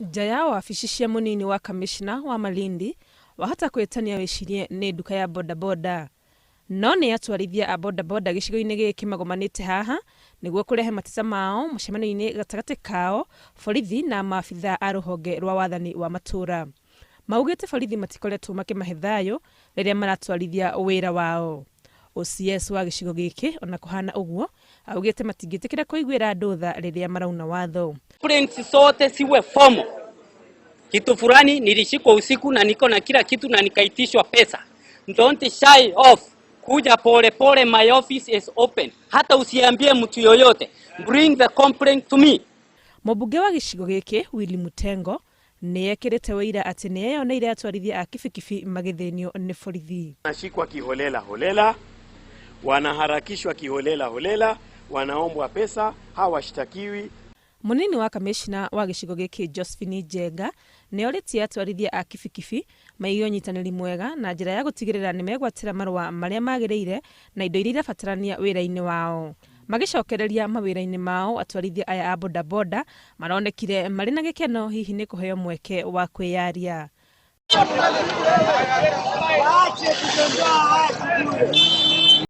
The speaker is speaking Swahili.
Jaya wabici cia munini wa kamishna wa Malindi wahota kwĩtania wĩcirie nĩ nduka ya bodaboda, no nĩ atwarithia a bodaboda gĩcigo-inĩ gĩkĩ magomanĩte haha nĩguo kũrehe mateta mao mũcemanio-inĩ gatagatĩ kao borithi na maabitha a rũhonge rwa wathani wa matũra. Maugĩte borithi matikoretwo makĩmahe thayũ rĩrĩa maratwarithia wĩra wao. OCS wa gĩcigo gĩkĩ ona kũhana ũguo augĩte matingĩtĩkĩra kũiguĩra andũ tha rĩrĩa marauna watho. Complaints zote siwe fomo. Kitu fulani nilishikwa usiku na niko na kila kitu na nikaitishwa pesa. Don't shy off. Kuja pole pole, my office is open. Hata usiambie mtu yoyote. Bring the complaint to me. Mũmbunge wa gĩcigo gĩkĩ Willy Mutengo nĩ ekĩrĩte wĩira atĩ nĩ eyoneire atwarithia a kibikibi magĩthĩnio nĩ borithi. Wanashikwa kiholela holela, wanaharakishwa kiholela holela, wanaombwa pesa, hawashtakiwi. Munini wa kamishna wa gĩcigo gĩkĩ Josephine Njenga nĩ orĩtie atwarithia a kibikibi maigĩe ũnyitanĩri mwega na njĩra ya gũtigĩrĩra nĩ megwatĩra marũa marĩa magĩrĩire na indo iria irabatarania wĩra-inĩ wao. Magĩcokereria mawĩra-inĩ mao, atwarithia aya a bodaboda maronekire marĩ na gĩkeno, hihi nĩ kũheo mweke wa kwĩyaria.